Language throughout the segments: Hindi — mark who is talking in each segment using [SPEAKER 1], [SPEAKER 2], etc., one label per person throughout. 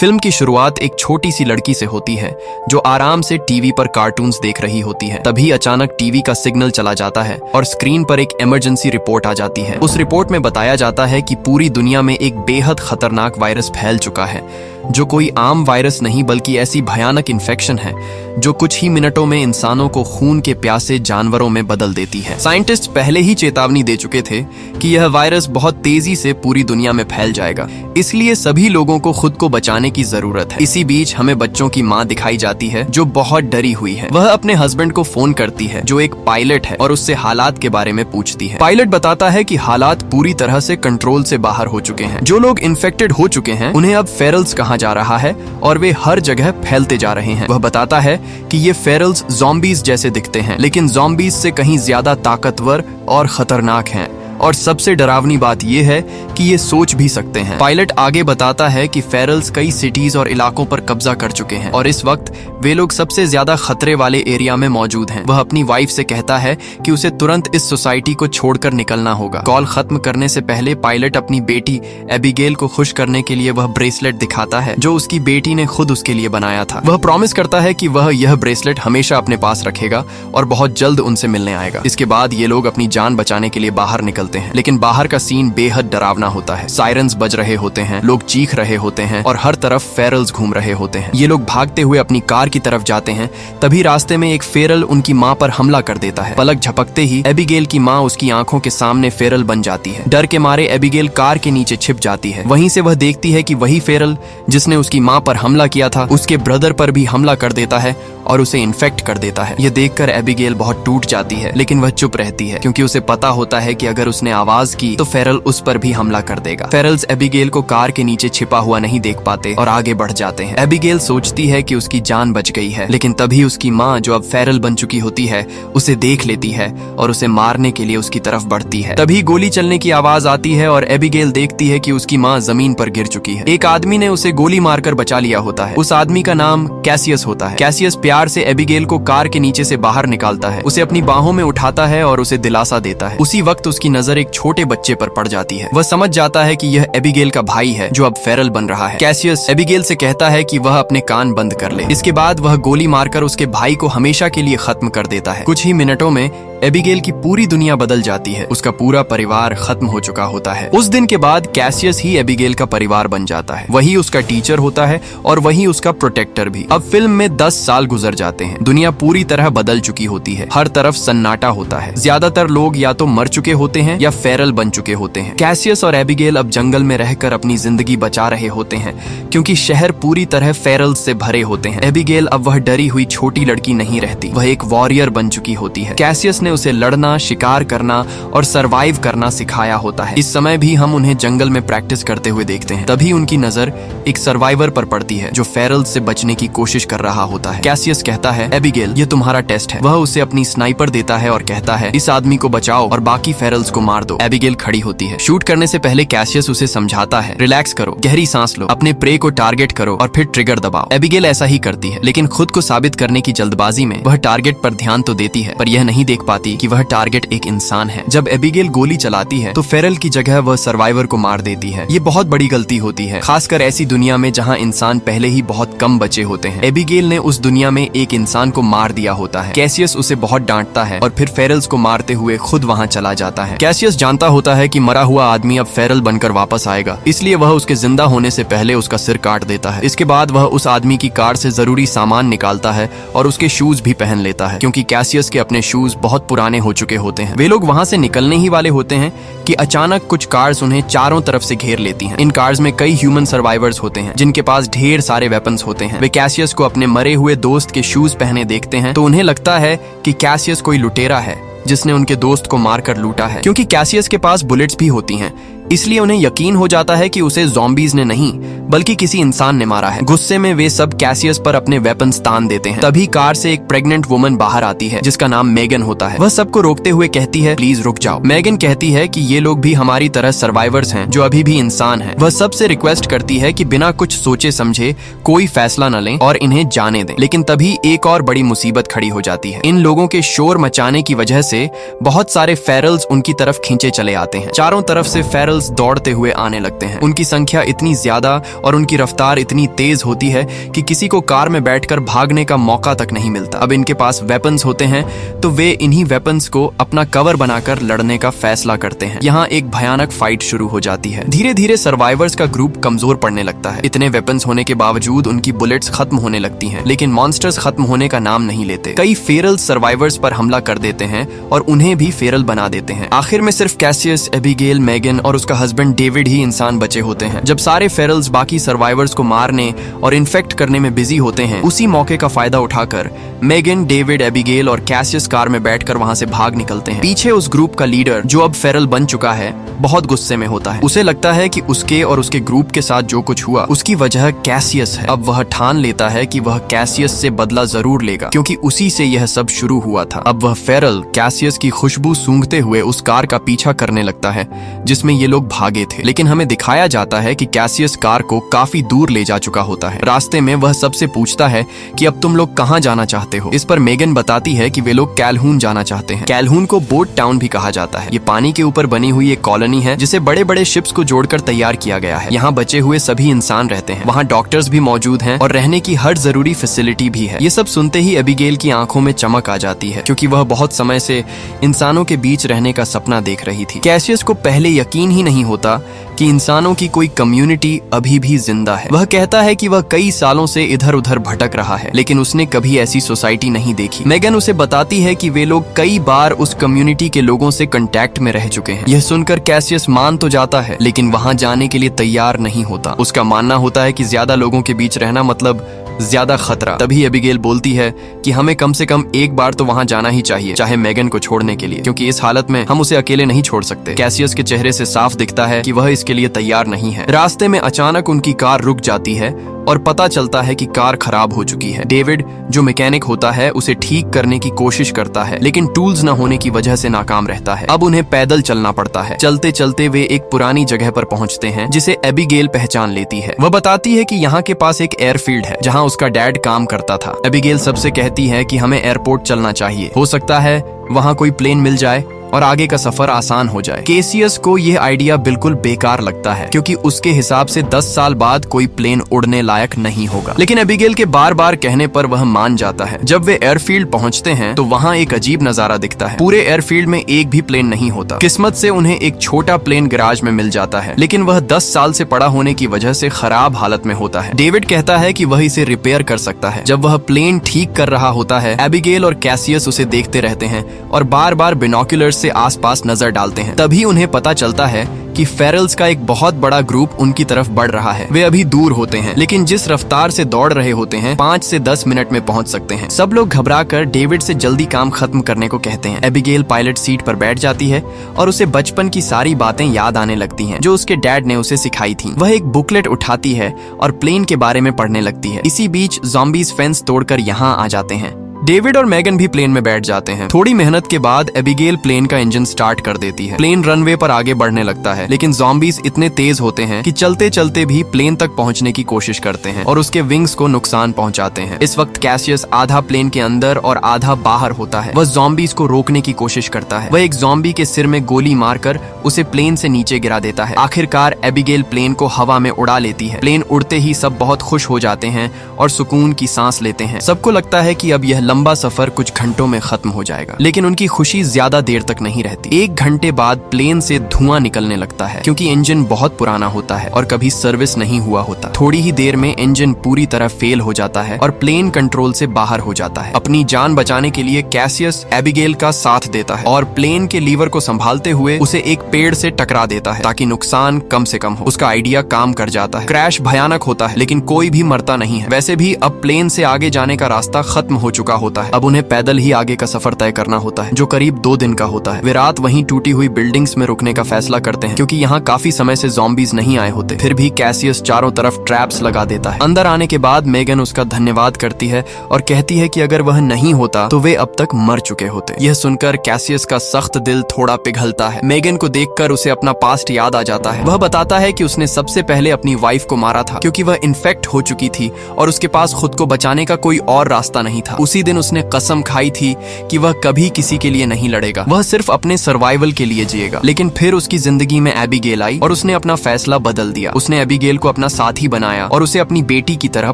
[SPEAKER 1] फिल्म की शुरुआत एक छोटी सी लड़की से होती है जो आराम से टीवी पर कार्टून्स देख रही होती है। तभी अचानक टीवी का सिग्नल चला जाता है और स्क्रीन पर एक इमरजेंसी रिपोर्ट आ जाती है। उस रिपोर्ट में बताया जाता है कि पूरी दुनिया में एक बेहद खतरनाक वायरस फैल चुका है, जो कोई आम वायरस नहीं बल्कि ऐसी भयानक इन्फेक्शन है जो कुछ ही मिनटों में इंसानों को खून के प्यासे जानवरों में बदल देती है। साइंटिस्ट पहले ही चेतावनी दे चुके थे कि यह वायरस बहुत तेजी से पूरी दुनिया में फैल जाएगा, इसलिए सभी लोगों को खुद को बचाने की जरूरत है। इसी बीच हमें बच्चों की माँ दिखाई जाती है जो बहुत डरी हुई है। वह अपने हस्बैंड को फोन करती है जो एक पायलट है और उससे हालात के बारे में पूछती है। पायलट बताता है कि हालात पूरी तरह से कंट्रोल से बाहर हो चुके हैं। जो लोग इन्फेक्टेड हो चुके हैं उन्हें अब फेरल्स कहा जा रहा है और वे हर जगह फैलते जा रहे हैं। वह बताता है कि ये फेरल्स ज़ॉम्बीज जैसे दिखते हैं, लेकिन ज़ॉम्बीज से कहीं ज्यादा ताकतवर और खतरनाक हैं। और सबसे डरावनी बात यह है कि ये सोच भी सकते हैं। पायलट आगे बताता है कि फेरल्स कई सिटीज और इलाकों पर कब्जा कर चुके हैं और इस वक्त वे लोग सबसे ज्यादा खतरे वाले एरिया में मौजूद हैं। वह अपनी वाइफ से कहता है कि उसे तुरंत इस सोसाइटी को छोड़कर निकलना होगा। कॉल खत्म करने से पहले पायलट अपनी बेटी एबिगेल को खुश करने के लिए वह ब्रेसलेट दिखाता है जो उसकी बेटी ने खुद उसके लिए बनाया था। वह प्रॉमिस करता है कि वह यह ब्रेसलेट हमेशा अपने पास रखेगा और बहुत जल्द उनसे मिलने आएगा। इसके बाद ये लोग अपनी जान बचाने के लिए बाहर निकलते हैं, लेकिन बाहर का सीन बेहद डरावना होता है। सायरन्स बज रहे होते हैं, लोग चीख रहे होते हैं और हर तरफ फेरल्स घूम रहे होते हैं। ये लोग भागते हुए अपनी कार की तरफ जाते हैं। तभी रास्ते में एक फेरल उनकी माँ पर हमला कर देता है। पलक झपकते ही एबिगेल की माँ उसकी आंखों के सामने फेरल बन जाती है। डर के मारे एबिगेल कार के नीचे छिप जाती है। वहीं से वह देखती है कि वही फेरल जिसने उसकी माँ पर हमला किया था उसके ब्रदर पर भी हमला कर देता है और उसे इन्फेक्ट कर देता है। यह देखकर एबिगेल बहुत टूट जाती है, लेकिन वह चुप रहती है क्योंकि उसे पता होता है कि अगर उसने आवाज की तो फेरल उस पर भी हमला कर देगा। फेरल्स एबिगेल को कार के नीचे छिपा हुआ नहीं देख पाते और आगे बढ़ जाते हैं। एबिगेल सोचती है कि उसकी जान बच गई है, लेकिन तभी उसकी माँ जो अब फेरल बन चुकी होती है उसे देख लेती है और उसे मारने के लिए उसकी तरफ बढ़ती है। तभी गोली चलने की आवाज आती है और एबिगेल देखती है कि उसकी माँ जमीन पर गिर चुकी है। एक आदमी ने उसे गोली मारकर बचा लिया होता है। उस आदमी का नाम कैसियस होता है। कैसियस प्यार से एबिगेल को कार के नीचे से बाहर निकालता है, उसे अपनी बाहों में उठाता है और उसे दिलासा देता है। उसी वक्त उसकी नजर एक छोटे बच्चे पर पड़ जाती है। वह समझ जाता है कि यह एबिगेल का भाई है जो अब फेरल बन रहा है। कैसियस एबिगेल से कहता है कि वह अपने कान बंद कर ले। इसके बाद वह गोली मारकर उसके भाई को हमेशा के लिए खत्म कर देता है। कुछ ही मिनटों में एबिगेल की पूरी दुनिया बदल जाती है। उसका पूरा परिवार खत्म हो चुका होता है। उस दिन के बाद कैसियस ही एबिगेल का परिवार बन जाता है। वही उसका टीचर होता है और वही उसका प्रोटेक्टर भी। अब फिल्म में 10 साल गुजर जाते हैं। दुनिया पूरी तरह बदल चुकी होती है। हर तरफ सन्नाटा होता है। ज्यादातर लोग या तो मर चुके होते हैं या फेरल बन चुके होते हैं। कैसियस और एबिगेल अब जंगल में रहकर अपनी जिंदगी बचा रहे होते हैं क्योंकि शहर पूरी तरह फेरल से भरे होते हैं। एबिगेल अब वह डरी हुई छोटी लड़की नहीं रहती, वह एक वॉरियर बन चुकी होती है। कैसियस ने उसे लड़ना, शिकार करना और सरवाइव करना सिखाया होता है। इस समय भी हम उन्हें जंगल में प्रैक्टिस करते हुए देखते हैं। तभी उनकी नजर एक सर्वाइवर पर पड़ती है जो फेरल से बचने की कोशिश कर रहा होता है। कैसियस कहता है, एबिगेल ये तुम्हारा टेस्ट है। वह उसे अपनी स्नाइपर देता है और कहता है, इस आदमी को बचाओ और बाकी फेरल्स को मार दो। एबिगेल खड़ी होती है। शूट करने से पहले कैसियस उसे समझाता है, रिलैक्स करो, गहरी सांस लो, अपने प्रे को टारगेट करो और फिर ट्रिगर दबाओ। एबिगेल ऐसा ही करती है, लेकिन खुद को साबित करने की जल्दबाजी में वह टारगेट पर ध्यान तो देती है पर यह नहीं देख पाती कि वह टारगेट एक इंसान है। जब एबिगेल गोली चलाती है तो फेरल की जगह वह सर्वाइवर को मार देती है। ये बहुत बड़ी गलती होती है, खासकर ऐसी दुनिया में जहां इंसान पहले ही बहुत कम बचे होते हैं। एबिगेल ने उस दुनिया में एक इंसान को मार दिया होता है। कैसियस उसे बहुत डांटता है और फिर फेरल्स को मारते हुए खुद वहां चला जाता है। कैसियस जानता होता है कि मरा हुआ आदमी अब फेरल बनकर वापस आएगा, इसलिए वह उसके जिंदा होने से पहले उसका सिर काट देता है। इसके बाद वह उस आदमी की कार से जरूरी सामान निकालता है और उसके शूज भी पहन लेता है क्योंकि कैसियस के अपने शूज बहुत पुराने हो चुके होते हैं। वे लोग वहां से निकलने ही वाले होते हैं कि अचानक कुछ कार्स उन्हें चारों तरफ से घेर लेती हैं। इन कार्स में कई ह्यूमन सर्वाइवर्स होते हैं जिनके पास ढेर सारे वेपन्स होते हैं। वे कैसियस को अपने मरे हुए दोस्त के शूज पहने देखते हैं तो उन्हें लगता है कि कैसियस कोई लुटेरा है जिसने उनके दोस्त को मारकर लूटा है। क्योंकि कैसियस के पास बुलेट्स भी होती हैं, इसलिए उन्हें यकीन हो जाता है कि उसे ज़ॉम्बीज ने नहीं बल्कि किसी इंसान ने मारा है। गुस्से में वे सब कैसियस पर अपने वेपन्स तान देते हैं। तभी कार से एक प्रेग्नेंट वुमन बाहर आती है जिसका नाम मेगन होता है। वह सबको रोकते हुए कहती है, प्लीज रुक जाओ। मेगन कहती है कि ये लोग भी हमारी तरह सर्वाइवर्स हैं जो अभी भी इंसान हैं। वह सबसे रिक्वेस्ट करती है कि बिना कुछ सोचे समझे कोई फैसला न लें और इन्हें जाने दें। लेकिन तभी एक और बड़ी मुसीबत खड़ी हो जाती है। इन लोगों के शोर मचाने की वजह से बहुत सारे फेरल्स उनकी तरफ खींचे चले आते हैं। चारों तरफ से फेरल्स फेरल्स दौड़ते हुए आने लगते हैं। उनकी संख्या इतनी ज्यादा और उनकी रफ्तार इतनी तेज होती है कि किसी को कार में बैठकर भागने का मौका तक नहीं मिलता। अब इनके पास वेपन्स होते हैं तो वे इन्हीं वेपन्स को अपना कवर बनाकर लड़ने का फैसला करते हैं। यहाँ एक भयानक फाइट शुरू हो जाती है। धीरे धीरे सर्वाइवर्स का ग्रुप कमजोर पड़ने लगता है। इतने वेपन्स होने के बावजूद उनकी बुलेट्स खत्म होने लगती हैं, लेकिन मॉन्स्टर्स खत्म होने का नाम नहीं लेते। कई फेरल सर्वाइवर्स पर हमला कर देते हैं और उन्हें भी फेरल बना देते हैं। आखिर में सिर्फ कैसियस, एबिगेल, मेगन और उसका हस्बैंड डेविड ही इंसान बचे होते हैं। जब सारे फेरल्स बाकी सर्वाइवर्स को मारने और इन्फेक्ट करने में बिजी होते हैं, उसी मौके का फायदा उठाकर मेगन, डेविड, एबिगेल और कैसियस कार में बैठकर वहां से भाग निकलते हैं। पीछे उस ग्रुप का लीडर, जो अब फेरल बन चुका है, बहुत गुस्से में होता है। उसे लगता है कि उसके और उसके ग्रुप के साथ जो कुछ हुआ उसकी वजह कैसियस है। अब वह ठान लेता है कि वह कैसियस से बदला जरूर लेगा, क्योंकि उसी से यह सब शुरू हुआ था। अब वह फेरल कैसियस की खुशबू सूंघते हुए उस कार का पीछा करने लगता है जिसमें ये लोग भागे थे। लेकिन हमें दिखाया जाता है कि कैसियस कार को काफी दूर ले जा चुका होता है। रास्ते में वह सबसे पूछता है कि अब तुम लोग कहाँ जाना चाहते हो। इस पर मेगन बताती है कि वे लोग कैलहून जाना चाहते हैं। कैलहून को बोट टाउन भी कहा जाता है। ये पानी के ऊपर बनी हुई एक कॉलोनी है जिसे बड़े बड़े शिप्स को जोड़कर तैयार किया गया है। यहाँ बचे हुए सभी इंसान रहते हैं। वहाँ डॉक्टर्स भी मौजूद हैं और रहने की हर जरूरी फैसिलिटी भी है। ये सब सुनते ही एबिगेल की आंखों में चमक आ जाती है, क्योंकि वह बहुत समय से इंसानों के बीच रहने का सपना देख रही थी। कैसियस को पहले यकीन ही नहीं होता कि इंसानों की कोई कम्युनिटी अभी भी जिंदा है। वह कहता है कि वह कई सालों से इधर उधर भटक रहा है, लेकिन उसने कभी ऐसी सोसाइटी नहीं देखी। मेगन उसे बताती है कि वे लोग कई बार उस कम्युनिटी के लोगों से कांटेक्ट में रह चुके हैं। यह सुनकर कैसियस मान तो जाता है, लेकिन वहां जाने के लिए तैयार नहीं होता। उसका मानना होता है कि ज्यादा लोगों के बीच रहना मतलब ज्यादा खतरा। तभी एबिगेल बोलती है कि हमें कम से कम एक बार तो वहां जाना ही चाहिए, चाहे मेगन को छोड़ने के लिए, क्योंकि इस हालत में हम उसे अकेले नहीं छोड़ सकते। कैसियस के चेहरे से साफ दिखता है कि वह इसके लिए तैयार नहीं है। रास्ते में अचानक उनकी कार रुक जाती है और पता चलता है कि कार खराब हो चुकी है। डेविड, जो मैकेनिक होता है, उसे ठीक करने की कोशिश करता है, लेकिन टूल्स न होने की वजह से नाकाम रहता है। अब उन्हें पैदल चलना पड़ता है। चलते चलते वे एक पुरानी जगह पर पहुंचते हैं जिसे एबिगेल पहचान लेती है। वह बताती है कि यहाँ के पास एक एयरफील्ड है जहाँ उसका डैड काम करता था। एबिगेल सबसे कहती है कि हमें एयरपोर्ट चलना चाहिए, हो सकता है वहाँ कोई प्लेन मिल जाए और आगे का सफर आसान हो जाए। कैसियस को यह आइडिया बिल्कुल बेकार लगता है, क्योंकि उसके हिसाब से 10 साल बाद कोई प्लेन उड़ने लायक नहीं होगा। लेकिन एबिगेल के बार बार कहने पर वह मान जाता है। जब वे एयरफील्ड पहुंचते हैं तो वहां एक अजीब नजारा दिखता है। पूरे एयरफील्ड में एक भी प्लेन नहीं होता। किस्मत से उन्हें एक छोटा प्लेन गैराज में मिल जाता है, लेकिन वह 10 साल से पड़ा होने की वजह से खराब हालत में होता है। डेविड कहता है कि वह इसे रिपेयर कर सकता है। जब वह प्लेन ठीक कर रहा होता है, एबिगेल और कैसियस उसे देखते रहते हैं और बार बार बिनोक्यूलर से आसपास नजर डालते हैं। तभी उन्हें पता चलता है कि फेरल्स का एक बहुत बड़ा ग्रुप उनकी तरफ बढ़ रहा है। वे अभी दूर होते हैं, लेकिन जिस रफ्तार से दौड़ रहे होते हैं 5 से 10 मिनट में पहुंच सकते हैं। सब लोग घबराकर डेविड से जल्दी काम खत्म करने को कहते हैं। एबिगेल पायलट सीट पर बैठ जाती है और उसे बचपन की सारी बातें याद आने लगती हैं जो उसके डैड ने उसे सिखाई थी। वह एक बुकलेट उठाती है और प्लेन के बारे में पढ़ने लगती है। इसी बीच ज़ॉम्बीज फेंस तोड़कर यहाँ आ जाते हैं। डेविड और मेगन भी प्लेन में बैठ जाते हैं। थोड़ी मेहनत के बाद एबिगेल प्लेन का इंजन स्टार्ट कर देती है। प्लेन रनवे पर आगे बढ़ने लगता है, लेकिन ज़ॉम्बीज इतने तेज होते हैं कि चलते चलते भी प्लेन तक पहुंचने की कोशिश करते हैं और उसके विंग्स को नुकसान पहुंचाते हैं। इस वक्त कैसियस आधा प्लेन के अंदर और आधा बाहर होता है। वह ज़ॉम्बीज को रोकने की कोशिश करता है। वह एक ज़ॉम्बी के सिर में गोली मारकर उसे प्लेन से नीचे गिरा देता है। आखिरकार एबिगेल प्लेन को हवा में उड़ा लेती है। प्लेन उड़ते ही सब बहुत खुश हो जाते हैं और सुकून की सांस लेते हैं। सबको लगता है कि अब यह लंबा सफर कुछ घंटों में खत्म हो जाएगा, लेकिन उनकी खुशी ज्यादा देर तक नहीं रहती। 1 घंटे बाद प्लेन से धुआं निकलने लगता है, क्योंकि इंजन बहुत पुराना होता है और कभी सर्विस नहीं हुआ होता। थोड़ी ही देर में इंजन पूरी तरह फेल हो जाता है और प्लेन कंट्रोल से बाहर हो जाता है। अपनी जान बचाने के लिए कैसियस एबिगेल का साथ देता है और प्लेन के लीवर को संभालते हुए उसे एक पेड़ से टकरा देता है ताकि नुकसान कम से कम हो। उसका आइडिया काम कर जाता है। क्रैश भयानक होता है, लेकिन कोई भी मरता नहीं है। वैसे भी अब प्लेन से आगे जाने का रास्ता खत्म हो चुका होता है। अब उन्हें पैदल ही आगे का सफर तय करना होता है, जो करीब 2 दिन का होता है। वे रात वहीं टूटी हुई बिल्डिंग्स में रुकने का फैसला करते हैं, क्योंकि यहाँ काफी समय से ज़ॉम्बीज नहीं आए होते। फिर भी कैसियस चारों तरफ ट्रैप्स लगा देता है। अंदर आने के बाद मेगन उसका धन्यवाद करती है और कहती है कि अगर वह नहीं होता तो वे अब तक मर चुके होते। यह सुनकर कैसियस का सख्त दिल थोड़ा पिघलता है। मेगन को देखकर उसे अपना पास्ट याद आ जाता है। वह बताता है कि उसने सबसे पहले अपनी वाइफ को मारा था क्योंकि वह इन्फेक्ट हो चुकी थी और उसके पास खुद को बचाने का कोई और रास्ता नहीं था। उसी दिन उसने कसम खाई थी कि वह कभी किसी के लिए नहीं लड़ेगा, वह सिर्फ अपने सर्वाइवल के लिए जिएगा। लेकिन फिर उसकी जिंदगी में एबिगेल आई और उसने अपना फैसला बदल दिया। उसने एबिगेल को अपना साथी बनाया और उसे अपनी बेटी की तरह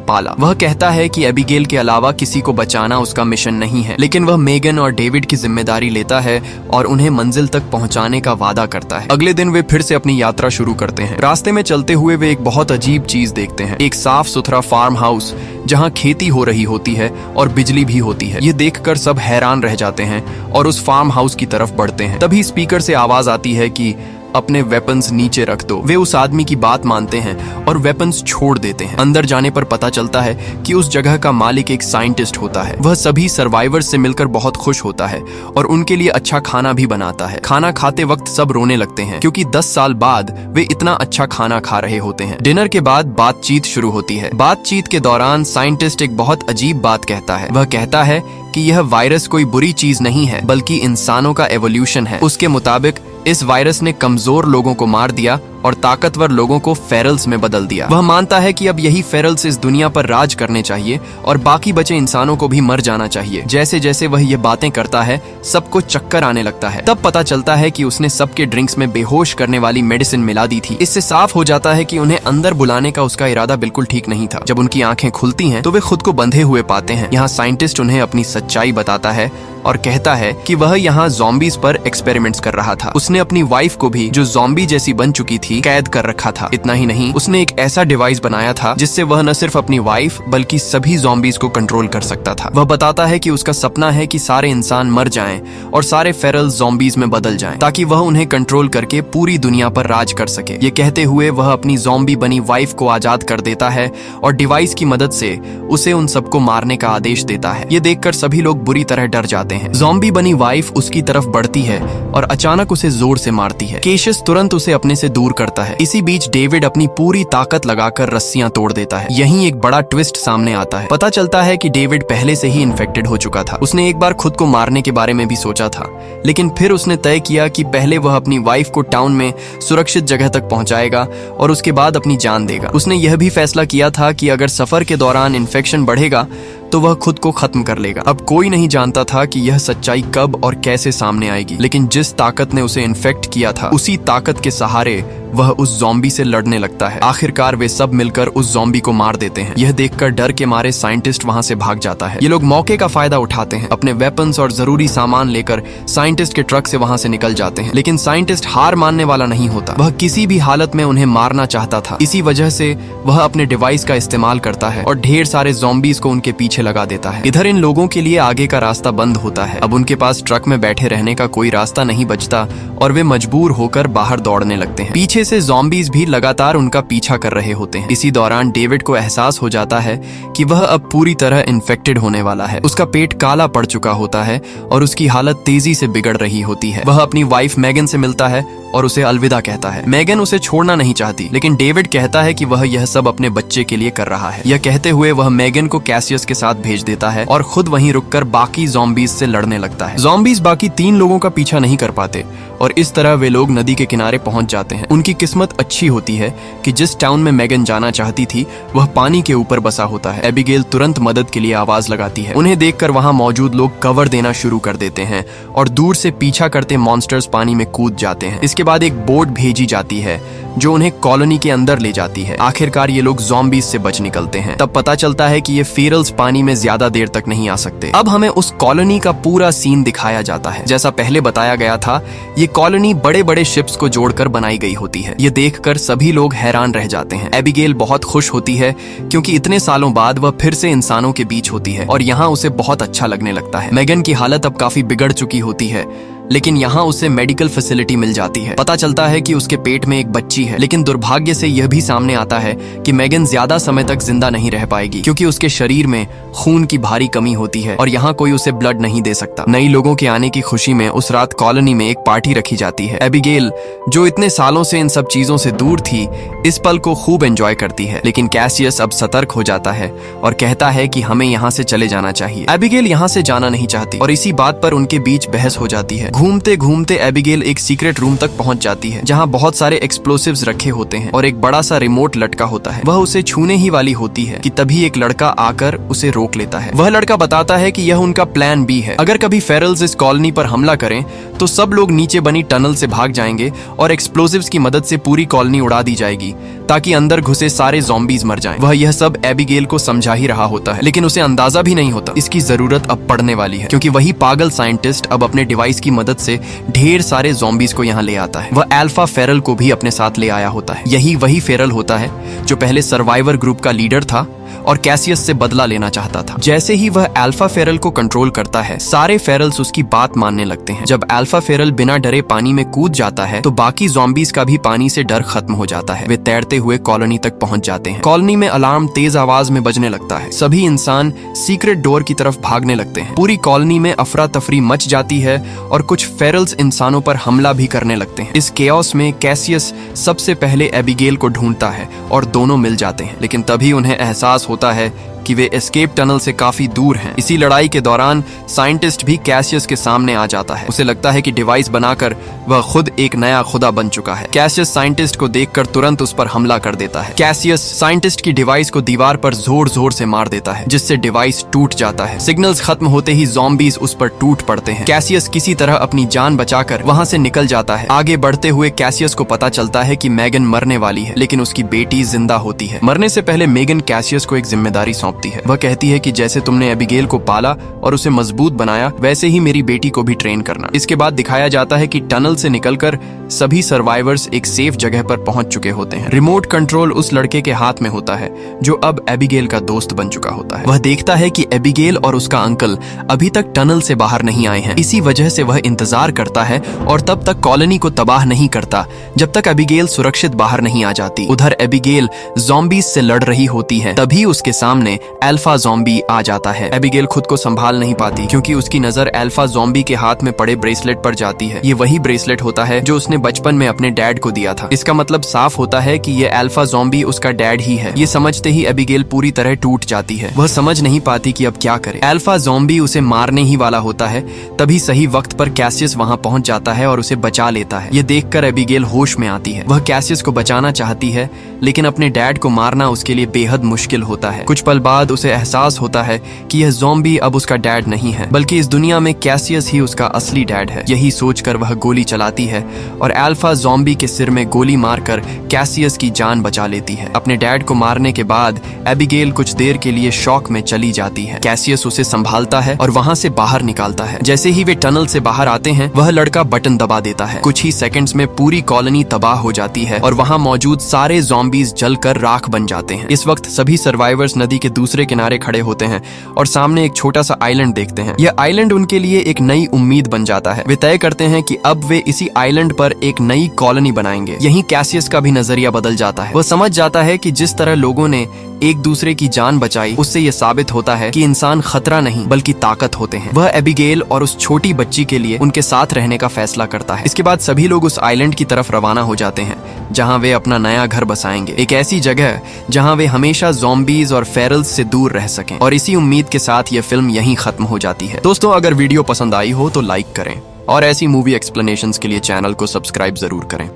[SPEAKER 1] पाला। वह कहता है कि एबिगेल के अलावा किसी को बचाना उसका मिशन नहीं है, लेकिन वह मेगन और डेविड की जिम्मेदारी लेता है और उन्हें मंजिल तक पहुंचाने का वादा करता है। अगले दिन वे फिर से अपनी यात्रा शुरू करते हैं। रास्ते में चलते हुए वे एक बहुत अजीब चीज देखते हैं, एक साफ सुथरा फार्म हाउस जहां खेती हो रही होती है और बिजली भी होती है। ये देखकर सब हैरान रह जाते हैं और उस फार्म हाउस की तरफ बढ़ते हैं। तभी स्पीकर से आवाज आती है कि अपने वेपन्स नीचे रख दो। वे उस आदमी की बात मानते हैं और वेपन्स छोड़ देते हैं। अंदर जाने पर पता चलता है कि उस जगह का मालिक एक साइंटिस्ट होता है। वह सभी सर्वाइवर्स से मिलकर बहुत खुश होता है और उनके लिए अच्छा खाना भी बनाता है। खाना खाते वक्त सब रोने लगते हैं क्योंकि 10 साल बाद वे इतना अच्छा खाना खा रहे होते हैं। डिनर के बाद बातचीत शुरू होती है। बातचीत के दौरान साइंटिस्ट एक बहुत अजीब बात कहता है। वह कहता है कि यह वायरस कोई बुरी चीज नहीं है बल्कि इंसानों का एवोल्यूशन है। उसके मुताबिक इस वायरस ने कमजोर लोगों को मार दिया और ताकतवर लोगों को फेरल्स में बदल दिया। वह मानता है कि अब यही फेरल्स इस दुनिया पर राज करने चाहिए और बाकी बचे इंसानों को भी मर जाना चाहिए। जैसे जैसे वह ये बातें करता है सबको चक्कर आने लगता है। तब पता चलता है कि उसने सबके ड्रिंक्स में बेहोश करने वाली मेडिसिन मिला दी थी। इससे साफ हो जाता है कि उन्हें अंदर बुलाने का उसका इरादा बिल्कुल ठीक नहीं था। जब उनकी आंखें खुलती हैं तो वे खुद को बंधे हुए पाते हैं। यहाँ साइंटिस्ट उन्हें अपनी सच्चाई बताता है और कहता है कि वह यहाँ ज़ॉम्बीज पर एक्सपेरिमेंट्स कर रहा था। उसने अपनी वाइफ को भी, जो ज़ॉम्बी जैसी बन चुकी थी, कैद कर रखा था। इतना ही नहीं, उसने एक ऐसा डिवाइस बनाया था जिससे वह न सिर्फ अपनी वाइफ बल्कि सभी ज़ॉम्बीज को कंट्रोल कर सकता था। वह बताता है कि उसका सपना है कि सारे इंसान मर जाएं और सारे फेरल ज़ॉम्बीज में बदल जाएं ताकि वह उन्हें कंट्रोल करके पूरी दुनिया पर राज कर सके। ये कहते हुए वह अपनी ज़ॉम्बी बनी वाइफ को आजाद कर देता है और डिवाइस की मदद से उसे उन सबको मारने का आदेश देता है। ये देखकर सभी लोग बुरी तरह डर जाते हैं। ज़ॉम्बी बनी वाइफ उसकी तरफ बढ़ती है और अचानक उसे जोर से मारती है। केशियस तुरंत उसे अपने से दूर करता है। इसी बीच डेविड अपनी पूरी ताकत लगाकर रस्सियां तोड़ देता है। यहीं एक बड़ा ट्विस्ट सामने आता है। पता चलता है कि डेविड पहले से ही इन्फेक्टेड हो चुका था। उसने एक बार खुद को मारने के बारे में भी सोचा था, लेकिन फिर उसने तय किया कि पहले वह अपनी वाइफ को टाउन में सुरक्षित जगह तक पहुंचाएगा और उसके बाद अपनी जान देगा। उसने यह भी फैसला किया था कि अगर सफर के दौरान इन्फेक्शन बढ़ेगा तो वह खुद को खत्म कर लेगा। अब कोई नहीं जानता था कि यह सच्चाई कब और कैसे सामने आएगी, लेकिन जिस ताकत ने उसे इन्फेक्ट किया था उसी ताकत के सहारे वह उस ज़ॉम्बी से लड़ने लगता है। आखिरकार वे सब मिलकर उस ज़ॉम्बी को मार देते हैं। यह देखकर डर के मारे साइंटिस्ट वहां से भाग जाता है। ये लोग मौके का फायदा उठाते हैं, अपने वेपन्स और जरूरी सामान लेकर साइंटिस्ट के ट्रक से वहां से निकल जाते हैं। लेकिन साइंटिस्ट हार मानने वाला नहीं होता। वह किसी भी हालत में उन्हें मारना चाहता था। इसी वजह से वह अपने डिवाइस का इस्तेमाल करता है और ढेर सारे ज़ॉम्बीज को उनके पीछे लगा देता है। इधर इन लोगों के लिए आगे का रास्ता बंद होता है। अब उनके पास ट्रक में बैठे रहने का कोई रास्ता नहीं बचता और वे मजबूर होकर बाहर दौड़ने लगते हैं। पीछे से ज़ॉम्बीज भी लगातार उनका पीछा कर रहे होते हैं। इसी दौरान डेविड को एहसास हो जाता है कि वह अब पूरी तरह इन्फेक्टेड होने वाला है। उसका पेट काला पड़ चुका होता है और उसकी हालत तेजी से बिगड़ रही होती है। वह अपनी वाइफ मैगन से मिलता है और उसे अलविदा कहता है। मैगन उसे छोड़ना नहीं चाहती, लेकिन डेविड कहता है कि वह यह सब अपने बच्चे के लिए कर रहा है। यह कहते हुए वह मैगन को कैसियस के साथ भेज देता है और खुद वहीं रुककर बाकी ज़ॉम्बीज से लड़ने लगता है। ज़ॉम्बीज बाकी 3 लोगों का पीछा नहीं कर पाते और इस तरह वे लोग नदी के किनारे पहुंच जाते हैं। उनकी किस्मत अच्छी होती है कि जिस टाउन में मैगन जाना चाहती थी वह पानी के ऊपर बसा होता है। एबिगेल तुरंत मदद के लिए आवाज लगाती है। उन्हें देखकर वहां मौजूद लोग कवर देना शुरू कर देते हैं और दूर से पीछा करते मॉन्स्टर्स पानी में कूद जाते हैं। इसके बाद एक बोट भेजी जाती है जो उन्हें कॉलोनी के अंदर ले जाती है। आखिरकार ये लोग ज़ॉम्बीज से बच निकलते हैं। तब पता चलता है कि ये फेरल्स पानी में ज्यादा देर तक नहीं आ सकते। अब हमें उस कॉलोनी का पूरा सीन दिखाया जाता है। जैसा पहले बताया गया था, ये कॉलोनी बड़े बड़े शिप्स को जोड़कर बनाई गई होती है। ये देखकर सभी लोग हैरान रह जाते हैं। एबिगेल बहुत खुश होती है क्योंकि इतने सालों बाद वह फिर से इंसानों के बीच होती है और यहाँ उसे बहुत अच्छा लगने लगता है। मैगन की हालत अब काफी बिगड़ चुकी होती है, लेकिन यहाँ उसे मेडिकल फैसिलिटी मिल जाती है। पता चलता है कि उसके पेट में एक बच्ची है, लेकिन दुर्भाग्य से यह भी सामने आता है कि मैगन ज्यादा समय तक जिंदा नहीं रह पाएगी क्योंकि उसके शरीर में खून की भारी कमी होती है और यहाँ कोई उसे ब्लड नहीं दे सकता। नई लोगों के आने की खुशी में उस रात कॉलोनी में एक पार्टी रखी जाती है। एबिगेल, जो इतने सालों से इन सब चीजों से दूर थी, इस पल को खूब एंजॉय करती है। लेकिन कैसियस अब सतर्क हो जाता है और कहता है कि हमें यहाँ से चले जाना चाहिए। एबिगेल यहाँ से जाना नहीं चाहती और इसी बात पर उनके बीच बहस हो जाती है। घूमते घूमते एबिगेल एक सीक्रेट रूम तक पहुंच जाती है जहां बहुत सारे एक्सप्लोसिव्स रखे होते हैं और एक बड़ा सा रिमोट लटका होता है। वह उसे छूने ही वाली होती है कि तभी एक लड़का आकर उसे रोक लेता है। वह लड़का बताता है कि यह उनका प्लान बी है। अगर कभी फेरल्स इस कॉलोनी पर हमला करें तो सब लोग नीचे बनी टनल से भाग जाएंगे और एक्सप्लोसिव्स की मदद से पूरी कॉलोनी उड़ा दी जाएगी ताकि अंदर घुसे सारे ज़ॉम्बीज मर जाएं। वह यह सब एबिगेल को समझा ही रहा होता है, लेकिन उसे अंदाजा भी नहीं होता इसकी जरूरत अब पड़ने वाली है, क्योंकि वही पागल साइंटिस्ट अब अपने डिवाइस की मदद से ढेर सारे ज़ॉम्बीज को यहाँ ले आता है। वह अल्फा फेरल को भी अपने साथ ले आया होता है। यही वही फेरल होता है जो पहले सर्वाइवर ग्रुप का लीडर था और कैसियस से बदला लेना चाहता था। जैसे ही वह अल्फा फेरल को कंट्रोल करता है, सारे फेरल्स उसकी बात मानने लगते हैं। जब अल्फा फेरल बिना डरे पानी में कूद जाता है तो बाकी ज़ॉम्बीज का भी पानी से डर खत्म हो जाता है। वे तैरते हुए कॉलोनी तक पहुंच जाते हैं। कॉलोनी में अलार्म तेज आवाज में बजने लगता है। सभी इंसान सीक्रेट डोर की तरफ भागने लगते हैं। पूरी कॉलोनी में अफरा तफरी मच जाती है और कुछ फेरल्स इंसानों पर हमला भी करने लगते हैं। इस केओस में कैसियस सबसे पहले एबिगेल को ढूंढता है और दोनों मिल जाते हैं, लेकिन तभी उन्हें एहसास होता है कि वे एस्केप टनल से काफी दूर हैं। इसी लड़ाई के दौरान साइंटिस्ट भी कैसियस के सामने आ जाता है। उसे लगता है कि डिवाइस बनाकर वह खुद एक नया खुदा बन चुका है। कैसियस साइंटिस्ट को देखकर तुरंत उस पर हमला कर देता है। कैसियस साइंटिस्ट की डिवाइस को दीवार पर जोर जोर से मार देता है, जिससे डिवाइस टूट जाता है। सिग्नल्स खत्म होते ही ज़ॉम्बीज उस पर टूट पड़ते हैं। कैसियस किसी तरह अपनी जान बचाकर वहां से निकल जाता है। आगे बढ़ते हुए कैसियस को पता चलता है कि मेगन मरने वाली है, लेकिन उसकी बेटी जिंदा होती है। मरने से पहले मेगन कैसियस को एक जिम्मेदारी सौंपती है। वह कहती है कि जैसे तुमने एबिगेल को पाला और उसे मजबूत बनाया, वैसे ही मेरी बेटी को भी ट्रेन करना। इसके बाद दिखाया जाता है कि टनल से निकलकर सभी सर्वाइवर्स एक सेफ जगह पर पहुंच चुके होते हैं। रिमोट कंट्रोल उस लड़के के हाथ में होता है जो अब एबिगेल का दोस्त बन चुका होता है। वह देखता है कि एबिगेल और उसका अंकल अभी तक टनल से बाहर नहीं आए हैं। इसी वजह से वह इंतजार करता है और तब तक कॉलोनी को तबाह नहीं करता जब तक एबिगेल सुरक्षित बाहर नहीं आ जाती। उधर एबिगेल ज़ॉम्बीज से लड़ रही होती है, तभी उसके सामने अल्फा ज़ॉम्बी आ जाता है। एबिगेल खुद को संभाल नहीं पाती क्योंकि उसकी नजर अल्फा ज़ॉम्बी के हाथ में पड़े ब्रेसलेट पर जाती है। ये वही ब्रेसलेट होता है जो उसने बचपन में अपने डैड को दिया था। इसका मतलब साफ होता है कि ये अल्फा ज़ॉम्बी उसका डैड ही है। ये समझते ही एबिगेल पूरी तरह टूट जाती है। वह समझ नहीं पाती कि अब क्या करे। अल्फा ज़ॉम्बी उसे मारने ही वाला होता है, तभी सही वक्त पर कैसियस वहां पहुंच जाता है और उसे बचा लेता है। ये देखकर एबिगेल होश में आती है। वह कैसियस को बचाना चाहती है, लेकिन अपने डैड को मारना उसके लिए बेहद मुश्किल होता है। कुछ पल बाद उसे एहसास होता है कि यह ज़ॉम्बी अब उसका डैड नहीं है, बल्कि इस दुनिया में कैसियस ही उसका असली डैड है। यही सोचकर वह गोली चलाती है और अल्फा ज़ॉम्बी के सिर में गोली मारकर कैसियस की जान बचा लेती है। अपने डैड को मारने के बाद एबिगेल कुछ देर के लिए शॉक में चली जाती है। कैसियस उसे संभालता है और वहां से बाहर निकालता है। जैसे ही वे टनल से बाहर आते हैं, वह लड़का बटन दबा देता है। कुछ ही सेकंड्स में पूरी कॉलोनी तबाह हो जाती है और वहां मौजूद सारे ज़ॉम्बीज जलकर राख बन जाते हैं। इस वक्त सभी सर्वाइवर्स नदी के दूसरे किनारे खड़े होते हैं और सामने एक छोटा सा आइलैंड देखते हैं। यह आइलैंड उनके लिए एक नई उम्मीद बन जाता है। वे तय करते हैं कि अब वे इसी आइलैंड पर एक नई कॉलोनी बनाएंगे। यहीं कैसियस का भी नजरिया बदल जाता है। वह समझ जाता है कि जिस तरह लोगों ने एक दूसरे की जान बचाई, उससे यह साबित होता है कि इंसान खतरा नहीं बल्कि ताकत होते हैं। वह एबिगेल और उस छोटी बच्ची के लिए उनके साथ रहने का फैसला करता है। इसके बाद सभी लोग उस आइलैंड की तरफ रवाना हो जाते हैं जहां वे अपना नया घर बसाएंगे, एक ऐसी जगह जहां वे हमेशा ज़ॉम्बीज और फेरल्स से दूर रह सकें। और इसी उम्मीद के साथ यह फिल्म यहीं खत्म हो जाती है। दोस्तों, अगर वीडियो पसंद आई हो तो लाइक करें और ऐसी मूवी एक्सप्लेनेशंस के लिए चैनल को सब्सक्राइब जरूर करें।